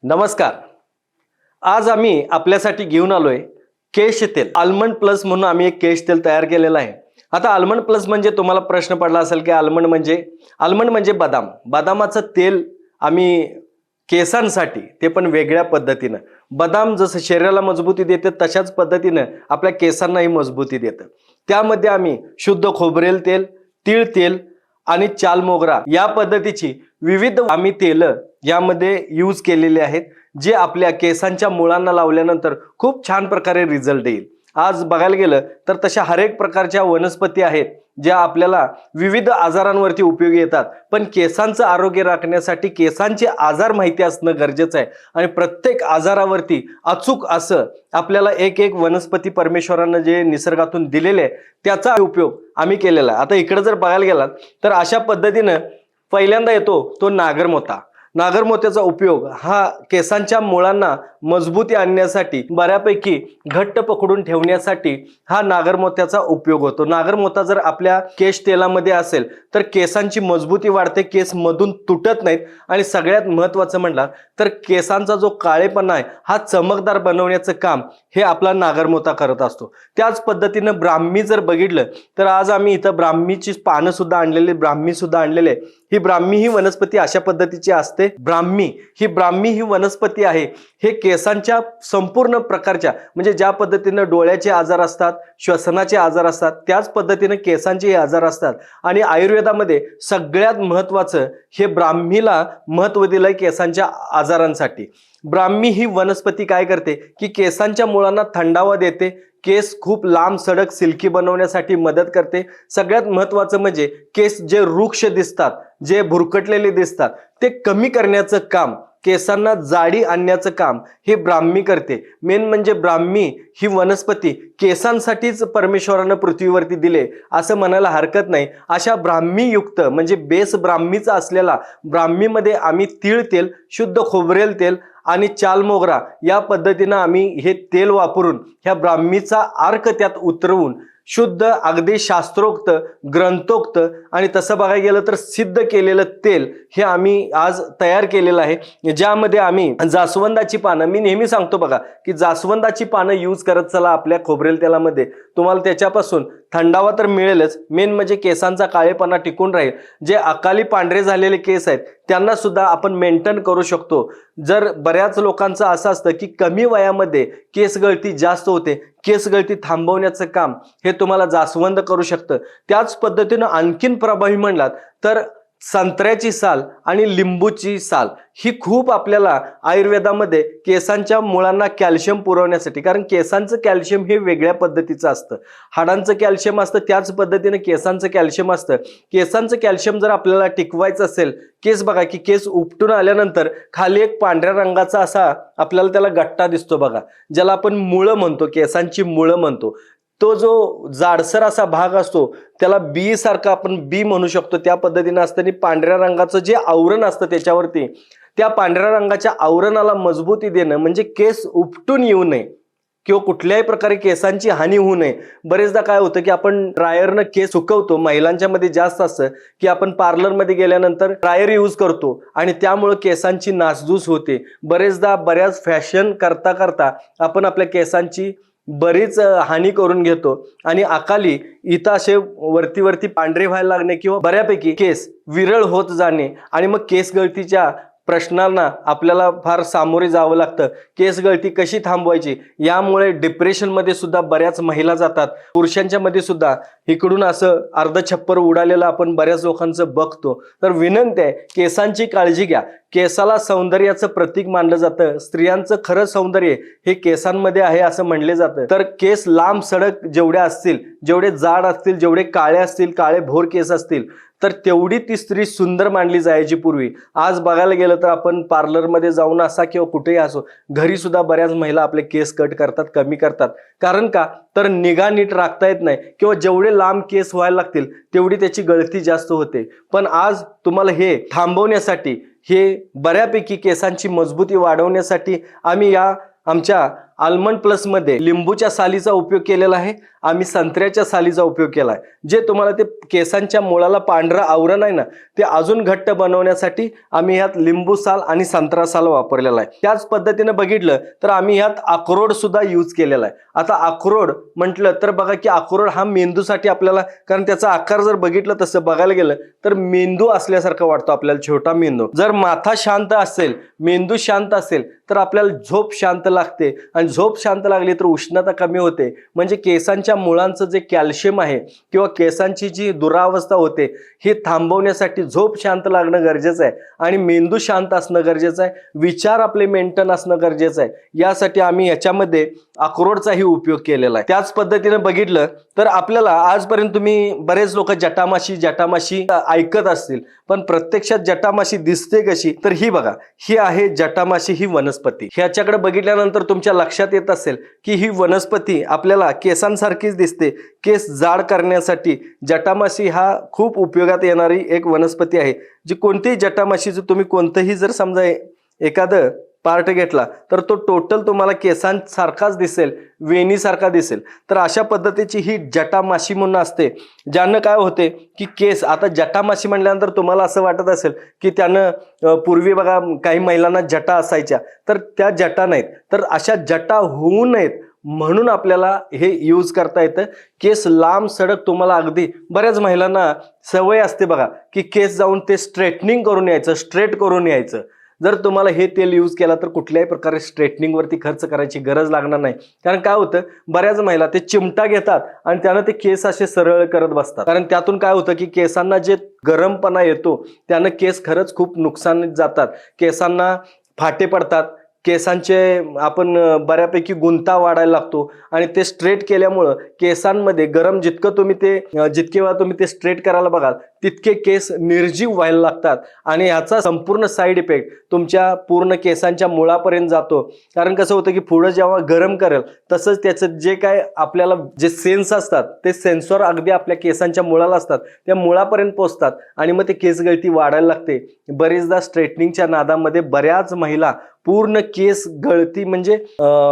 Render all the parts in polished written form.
नमस्कार. आज आम्ही आपल्यासाठी घेऊन आलोय केश तेल. आल्मंड प्लस म्हणून आम्ही एक केश तेल तयार केलेलं आहे. आता आल्मंड प्लस म्हणजे तुम्हाला प्रश्न पडला असेल की आल्मंड म्हणजे बदाम. बदामाचं तेल आम्ही केसांसाठी, ते पण वेगळ्या पद्धतीनं. बदाम जसं शरीराला मजबूती देते तशाच पद्धतीनं आपल्या केसांनाही मजबूती देतं. त्यामध्ये आम्ही शुद्ध खोबरेल तेल, तीळ तेल आणि चाल मोगरा या पद्धतीची विविध आम्ही तेल यामध्ये यूज केलेले आहेत, जे आपल्या केसांच्या मुळांना लावल्यानंतर खूप छान प्रकारे रिझल्ट येईल. आज बघायला गेलं तर तशा हरेक प्रकारच्या वनस्पती आहेत ज्या आपल्याला विविध आजारांवरती उपयोगी येतात. पण केसांचं आरोग्य राखण्यासाठी केसांचे आजार माहिती असणं गरजेचं आहे आणि प्रत्येक आजारावरती अचूक असं आपल्याला एक एक वनस्पती परमेश्वरानं जे निसर्गातून दिलेले आहे त्याचा उपयोग आम्ही केलेला आहे. आता इकडे जर बघायला गेलात तर अशा पद्धतीनं पहिल्यांदा येतो तो नागरमोथा. नागरमोत्याचा उपयोग हा केसांच्या मुळांना मजबूती आणण्यासाठी, बऱ्यापैकी घट्ट पकडून ठेवण्यासाठी हा नागरमोत्याचा उपयोग होतो. नागरमोथा जर आपल्या केश तेलामध्ये असेल तर केसांची मजबूती वाढते, केस मधून तुटत नाहीत आणि सगळ्यात महत्त्वाचं म्हटलं तर केसांचा जो काळेपणा आहे हा चमकदार बनवण्याचं काम हे आपला नागरमोथा करत असतो. त्याच पद्धतीनं ब्राह्मी जर बघितलं तर आज आम्ही इथं ब्राह्मीची पानं सुद्धा आणलेली, ब्राह्मी सुद्धा आणलेले. ही ब्राह्मी ही वनस्पती अशा पद्धतीची असते. ब्राह्मी ही वनस्पती आहे. हे केसांच्या संपूर्ण प्रकारच्या, म्हणजे ज्या पद्धतीनं डोळ्याचे आजार असतात, श्वसनाचे आजार असतात, त्याच पद्धतीनं केसांचे आजार असतात. आणि आयुर्वेदामध्ये सगळ्यात महत्त्वाचं हे ब्राह्मीला महत्त्व दिलंय केसांच्या आजारांसाठी. ब्राह्मी ही वनस्पती काय करते की केसांच्या मुळांना थंडावा देते, केस खूप लांब सडक सिल्की बनवण्यासाठी मदत करते. सगळ्यात महत्त्वाचं म्हणजे केस जे रुक्ष दिसतात, जे भुरकटलेले दिसतात, ते कमी करण्याचं काम, केसांना जाडी आणण्याचं काम हे ब्राह्मी करते. मेन म्हणजे ब्राह्मी ही वनस्पती केसांसाठीच परमेश्वरानं पृथ्वीवरती दिले असं म्हणायला हरकत नाही. अशा ब्राह्मीयुक्त म्हणजे बेस ब्राह्मीचा असलेला ब्राह्मीमध्ये आम्ही तीळ तेल, शुद्ध खोबरेल तेल आणि चाल मोगरा या पद्धतीनं आम्ही हे तेल वापरून ह्या ब्राह्मीचा अर्क त्यात उतरवून शुद्ध, अगदी शास्त्रोक्त, ग्रंथोक्त आणि तसं बघायला गेलं तर सिद्ध केलेलं तेल हे आम्ही आज तयार केलेलं आहे. ज्यामध्ये आम्ही जास्वंदाची पानं, मी नेहमी सांगतो बघा की जास्वंदाची पानं यूज करत चला आपल्या खोबरेल तेलामध्ये, तुम्हाला त्याच्यापासून थंडावा तर मिळेलच, मेन म्हणजे केसांचा काळेपणा टिकून राहील. जे अकाली पांढरे झालेले केस आहेत त्यांना सुद्धा आपण मेंटेन करू शकतो. जर बऱ्याच लोकांचं असं असतं की कमी वयामध्ये केस गळती जास्त होते, केस गळती थांबवण्याचं काम हे तुम्हाला जास्वंद करू शकतं. त्याच पद्धतीनं आणखीन प्रभावी म्हणलात तर संत्र्याची साल आणि लिंबूची साल ही खूप आपल्याला आयुर्वेदामध्ये केसांच्या मुळांना कॅल्शियम पुरवण्यासाठी, कारण केसांचं कॅल्शियम हे वेगळ्या पद्धतीचं असतं. हाडांचं कॅल्शियम असतं त्याच पद्धतीने केसांचं कॅल्शियम असतं. केसांचं कॅल्शियम जर आपल्याला टिकवायचं असेल, केस बघा की केस उपटून आल्यानंतर खाली एक पांढऱ्या रंगाचा असा आपल्याला त्याला गट्टा दिसतो बघा, ज्याला आपण मुळं म्हणतो, केसांची मुळं म्हणतो. तो जो जाडसर असा भाग असतो त्याला बी सारखा आपण बी म्हणू शकतो, त्या पद्धतीने असतं. आणि पांढऱ्या रंगाचं जे आवरण असतं त्याच्यावरती, त्या पांढऱ्या रंगाच्या आवरणाला मजबूती देणं म्हणजे केस उपटून येऊ नये किंवा कुठल्याही प्रकारे केसांची हानी होऊ नये. बरेचदा काय होतं की आपण ड्रायरनं केस सुकवतो, महिलांच्या मध्ये जास्त असतं की आपण पार्लरमध्ये गेल्यानंतर ड्रायर यूज करतो आणि त्यामुळे केसांची नासधूस होते. बरेचदा बऱ्याच फॅशन करता करता आपण आपल्या केसांची बरीच हानी करून घेतो आणि अकाली इथं असे वरती वरती पांढरे व्हायला लागणे किंवा बऱ्यापैकी केस विरळ होत जाणे आणि मग केस गळतीच्या प्रश्नांना आपल्याला फार सामोरे जावं लागतं. केस गळती कशी थांबवायची यामुळे डिप्रेशनमध्ये सुद्धा बऱ्याच महिला जातात. पुरुषांच्या मध्ये सुद्धा इकडून असं अर्धछप्पर उडालेलं आपण बऱ्याच लोकांचं बघतो. तर विनंती आहे, केसांची काळजी घ्या. केसाला सौंदर्याचं प्रतीक मानलं जातं. स्त्रियांचं खरं सौंदर्य हे केसांमध्ये आहे असं म्हणले जातं. तर केस लांब सडक जेवढे असतील, जेवढे जाड असतील, जेवढे काळे असतील, काळे भोर केस असतील, तर तेवढी ती स्त्री सुंदर मानली जायची पूर्वी. आज बघायला गेलं तर आपण पार्लरमध्ये जाऊन असा किंवा कुठेही असो, घरी सुद्धा बऱ्याच महिला आपले केस कट करतात, कमी करतात. कारण का तर निगा नीट राखता येत नाही किंवा जेवढे लांब केस व्हायला लागतील तेवढी त्याची गळती जास्त होते. पण आज तुम्हाला हे थांबवण्यासाठी, हे बऱ्यापैकी केसांची मजबूती वाढवण्यासाठी आम्ही या आमच्या आल्मंड प्लस मध्ये लिंबूच्या सालीचा उपयोग केलेला आहे, आम्ही संत्र्याच्या सालीचा उपयोग केला आहे, जे तुम्हाला ते केसांच्या मुळाला पांढरं आवरण आहे ना ते अजून घट्ट बनवण्यासाठी आम्ही ह्यात लिंबू साल आणि संत्रा साल वापरलेला आहे। त्याच पद्धतीने बघितलं तर आम्ही ह्यात अक्रोड सुद्धा यूज केलेला आहे। आता अक्रोड म्हटलं तर बघा की अक्रोड हा मेंदूसाठी आपल्याला, कारण त्याचा आकार जर बघितलं तसं बघायला गेलं तर मेंदू असल्यासारखं वाटतो आपल्याला, छोटा मेंदू। जर माथा शांत असेल, मेंदू शांत असेल तर आपल्याला झोप शांत लागते, आणि झोप शांत लागली तर उष्णता कमी होते, म्हणजे केसांच्या मुळांचं जे कॅल्शियम आहे किंवा केसांची जी दुरावस्था होते हे थांबवण्यासाठी झोप शांत लागणं गरजेचं आहे, आणि मेंदू शांत असणं गरजेचं आहे, विचार आपले मेंटेन असणं गरजेचं आहे। यासाठी आम्ही याच्यामध्ये अक्रोडचाही उपयोग केलेला आहे। त्याच पद्धतीने बघितलं तर आपल्याला आजपर्यंत तुम्ही बरेच लोक जटामाशी जटामाशी ऐकत असतील, पण प्रत्यक्षात जटामाशी दिसते कशी, तर ही बघा, ही आहे जटामाशी, ही वनस्पती। ह्याच्याकडे बघितल्यानंतर तुमच्या लक्षात येत असेल की ही वनस्पती आपल्याला केसांसारखीच दिसते। केस जाड करण्यासाठी जटामाशी हा खूप उपयोगात येणारी एक वनस्पती आहे, जी कोणतीही जटामाशीचं तुम्ही कोणतंही जर समजा एखादं पार्ट घेतला तर तो टोटल तुम्हाला केसांसारखाच दिसेल, वेणीसारखा दिसेल। तर अशा पद्धतीची ही जटामाशी म्हणून असते, ज्यानं काय होते की केस, आता जटामाशी म्हटल्यानंतर तुम्हाला असं वाटत असेल की त्यानं पूर्वी बघा काही महिलांना जटा असायच्या, तर त्या जटा नाहीत, तर अशा जटा होऊ नयेत म्हणून आपल्याला हे यूज करता येतं। केस लांब सडक, तुम्हाला अगदी बऱ्याच महिलांना सवय असते बघा की केस जाऊन ते स्ट्रेटनिंग करून यायचं, स्ट्रेट करून यायचं। जर तुम्हाला हे तेल यूज केला तर कुठल्याही प्रकारे स्ट्रेटनिंग वरती खर्च करायची गरज लागणार नाही, कारण काय होतं बऱ्याच महिला ते चिमटा घेतात आणि त्यानं ते केस असे सरळ करत बसतात, कारण त्यातून काय होतं की केसांना जे गरमपणा येतो त्यानं केस खरंच खूप नुकसानीत जातात, केसांना फाटे पडतात, केसांचे आपण बऱ्यापैकी गुंता वाढायला लागतो, आणि ते स्ट्रेट केल्यामुळं केसांमध्ये गरम जितकं तुम्ही ते जितके वेळा तुम्ही ते स्ट्रेट करायला बघाल तितके केस निर्जीव व्हायला लागतात, आणि याचा संपूर्ण साईड इफेक्ट तुमच्या पूर्ण केसांच्या मुळापर्यंत जातो। कारण कसं होतं की पुढं जेव्हा गरम करेल तसंच त्याचं जे काय आपल्याला जे सेन्स असतात ते सेन्सर अगदी आपल्या केसांच्या मुळाला असतात, त्या मुळापर्यंत पोहोचतात, आणि मग ते केस गळती वाढायला लागते। बरेचदा स्ट्रेटनिंगच्या नादामध्ये बऱ्याच महिला पूर्ण केस गळती, म्हणजे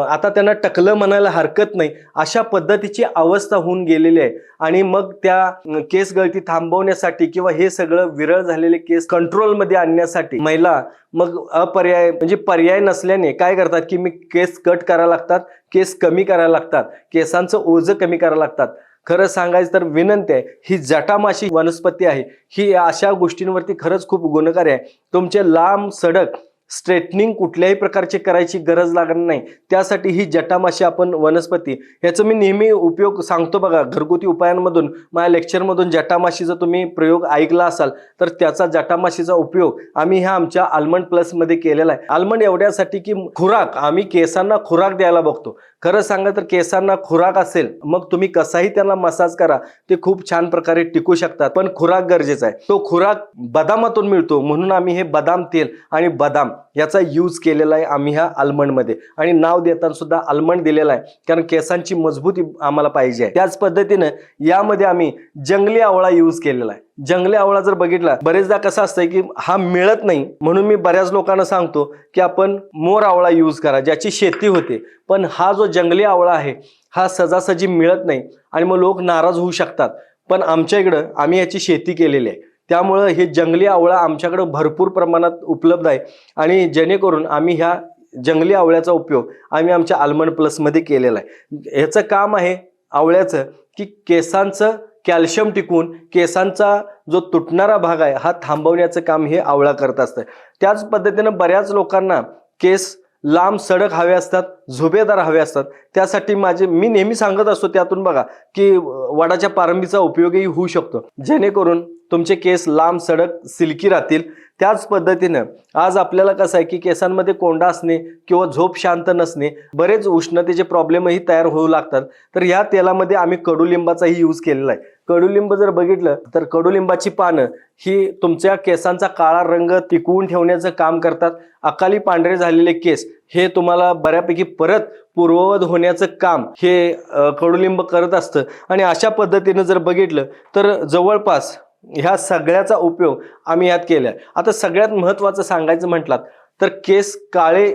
आता त्यांना टकलं म्हणायला हरकत नाही, अशा पद्धतीची अवस्था होऊन गेलेली आहे। आणि मग त्या केस गळती थांबवण्यासाठी किंवा हे सगळं विरळ झालेले केस कंट्रोलमध्ये आणण्यासाठी महिला मग अपर्याय, म्हणजे पर्याय नसल्याने काय करतात की मी केस कट करायला लागतात, केस कमी करायला लागतात, केसांचं ओझं कमी करायला लागतात। खरं सांगायचं तर विनंती आहे, ही जटामाशी वनस्पती आहे, ही अशा गोष्टींवरती खरंच खूप गुणकारी आहे। तुमचे लांब सडक स्ट्रेटनिंग कुठल्याही प्रकारची करायची गरज लागणार नाही, त्यासाठी ही जटामाशी आपण वनस्पती, याचं मी नेहमी उपयोग सांगतो बघा घरगुती उपायांमधून, माझ्या लेक्चरमधून जटामाशीचा तुम्ही प्रयोग ऐकला असाल तर त्याचा जटामाशीचा उपयोग आम्ही ह्या आमच्या आल्मंड प्लस मध्ये केलेला आहे। आल्मंड एवढ्यासाठी की खुराक, आम्ही केसांना खुराक द्यायला बघतो। खरं सांगा तर केसांना खुराक असेल मग तुम्ही कसाही त्यांना मसाज करा, ते खूप छान प्रकारे टिकू शकतात, पण खुराक गरजेचा आहे। तो खुराक बदामातून मिळतो, म्हणून आम्ही हे बदाम तेल आणि बदाम याचा यूज केलेला आहे आम्ही ह्या आल्मंड मध्ये, आणि नाव देताना सुद्धा आल्मंड दिलेला आहे, कारण केसांची मजबूती आम्हाला पाहिजे आहे। त्याच पद्धतीने यामध्ये आम्ही जंगली आवळा यूज केलेला आहे। जंगली आवळा जर बघितला, बरेचदा कसं असतंय की हा मिळत नाही, म्हणून मी बऱ्याच लोकांना सांगतो की आपण मोर आवळा यूज करा, ज्याची शेती होते, पण हा जो जंगली आवळा आहे हा सहजासहजी मिळत नाही, आणि मग लोक नाराज होऊ शकतात, पण आमच्या इकडं आम्ही याची शेती केलेली आहे, त्यामुळे हे जंगली आवळा आमच्याकडे भरपूर प्रमाणात उपलब्ध आहे, आणि जेणेकरून आम्ही ह्या जंगली आवळ्याचा उपयोग आम्ही आमच्या आल्मंड प्लस मध्ये केलेला आहे। ह्याचं काम आहे आवळ्याचं की केसांचं कॅल्शियम टिकून केसांचा जो तुटणारा भाग आहे हा थांबवण्याचं काम हे आवळा करत असतं। त्याच पद्धतीने बऱ्याच लोकांना केस लांब सडक हवे असतात, झुबेदार हवे असतात, त्यासाठी मी नेहमी सांगत असतो त्यातून बघा की वडाच्या पारंबीचा उपयोगही होऊ शकतो, जेणेकरून तुमचे केस लांब सडक सिल्की राहतील। त्याच पद्धतीनं आज आपल्याला कसं आहे की केसांमध्ये कोंडा असणे किंवा झोप शांत नसणे, बरेच उष्णतेचे प्रॉब्लेमही तयार होऊ लागतात, तर ह्या तेलामध्ये आम्ही कडुलिंबाचाही यूज केलेला आहे। कडुलिंब जर बघितलं तर कडुलिंबाची पानं ही तुमच्या केसांचा काळा रंग टिकवून ठेवण्याचं काम करतात। अकाली पांढरे झालेले केस हे तुम्हाला बऱ्यापैकी परत पूर्ववत होण्याचं काम हे कडुलिंब करत असतं, आणि अशा पद्धतीनं जर बघितलं तर जवळपास ह्या सगळ्याचा उपयोग आम्ही यात केला। आता सगळ्यात महत्त्वाचं सांगायचं म्हटलात तर केस काळे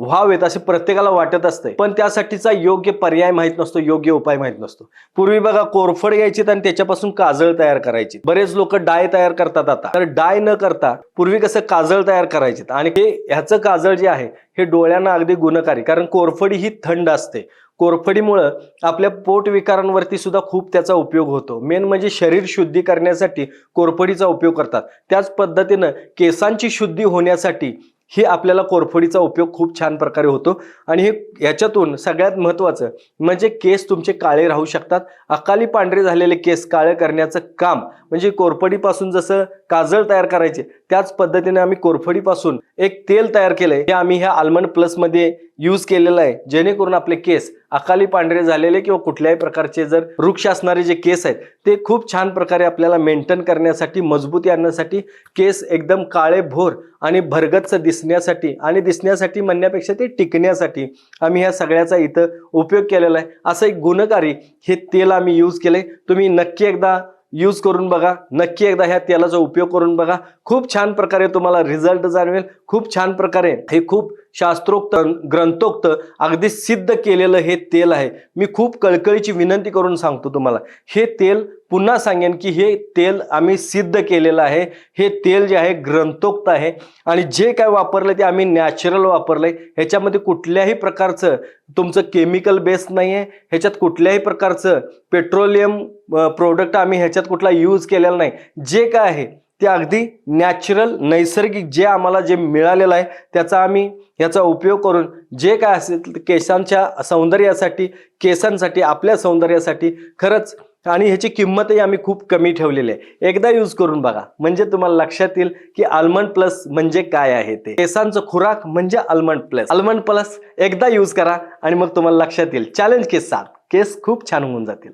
व्हावेत असे प्रत्येकाला वाटत असते, पण त्यासाठीचा योग्य पर्याय माहित नसतो, योग्य उपाय माहित नसतो. पूर्वी बघा कोरफड घ्यायची आणि त्याच्यापासून काजळ तयार करायची. बरेच लोक डाय तयार करतात आता, तर डाय न करता पूर्वी कसं काजळ तयार करायचे. आणि ह्याचं काजळ जे आहे हे डोळ्यांना अगदी गुणकारी, कारण कोरफडी ही थंड असते. कोरफडीमुळे आपल्या पोट विकारांवरती सुद्धा खूप त्याचा उपयोग होतो. मेन म्हणजे शरीर शुद्धी करण्यासाठी कोरफडीचा उपयोग करतात. त्याच पद्धतीनं केसांची शुद्धी होण्यासाठी हे आपल्याला कोरफडीचा उपयोग खूप छान प्रकारे होतो. आणि ह्याच्यातून सगळ्यात महत्त्वाचं म्हणजे केस तुमचे काळे राहू शकतात. अकाली पांढरे झालेले केस काळे करण्याचं काम म्हणजे कोरफडीपासून जसं काजळ तयार करायचे त्याच पद्धतीने आम्ही कोरफडीपासून एक तेल तयार केलंय. हे आम्ही ह्या आल्मंड प्लस मध्ये यूज केलेलं आहे, जेणेकरून आपले केस अकाली पांढरे झालेले किंवा कुठल्याही प्रकारचे जर वृक्ष असणारे जे केस आहेत ते खूप छान प्रकारे आपल्याला मेंटेन करण्यासाठी, मजबूती आणण्यासाठी, केस एकदम काळे भोर आणि भरगच्च दिसण्यासाठी, आणि दिसण्यासाठी म्हणण्यापेक्षा ते टिकण्यासाठी आम्ही ह्या सगळ्याचा इथं उपयोग केलेला आहे. असं एक गुणकारी हे तेल आम्ही यूज केलंय. तुम्ही नक्की एकदा यूज करून बघा, नक्की एकदा ह्या तेलाचा उपयोग करून बघा. खूप छान प्रकारे तुम्हाला रिझल्ट जाणवेल. खूप छान प्रकारे हे खूप शास्त्रोक्त, ग्रंथोक्त, अगदी सिद्ध केलेलं हे तेल आहे. मी खूप कळकळीची विनंती करून सांगतो तुम्हाला, हे तेल पुन्हा सांगेन की हे तेल आम्ही सिद्ध केलेलं आहे. हे तेल जे आहे ग्रंथोक्त आहे आणि जे काय वापरलं ते आम्ही नॅचरल वापरलंय. ह्याच्यामध्ये कुठल्याही प्रकारचं तुमचं केमिकल बेस नाही आहे. ह्याच्यात कुठल्याही प्रकारचं पेट्रोलियम प्रोडक्ट आम्ही ह्याच्यात कुठला यूज केलेला नाही. जे काय आहे ते अगदी नॅचरल, नैसर्गिक जे आम्हाला जे मिळालेलं आहे त्याचा आम्ही याचा उपयोग करून जे काय असेल केसांच्या सौंदर्यासाठी, केसांसाठी, आपल्या सौंदर्यासाठी खरंच, आणि ह्याची किंमतही आम्ही खूप कमी ठेवलेली आहे. एकदा यूज करून बघा म्हणजे तुम्हाला लक्षात येईल की आल्मंड प्लस म्हणजे काय आहे. ते केसांचं खुराक म्हणजे आल्मंड प्लस. आल्मंड प्लस एकदा यूज करा आणि मग तुम्हाला लक्षात येईल. चॅलेंज केस 7 केस खूप छान होऊन जातील.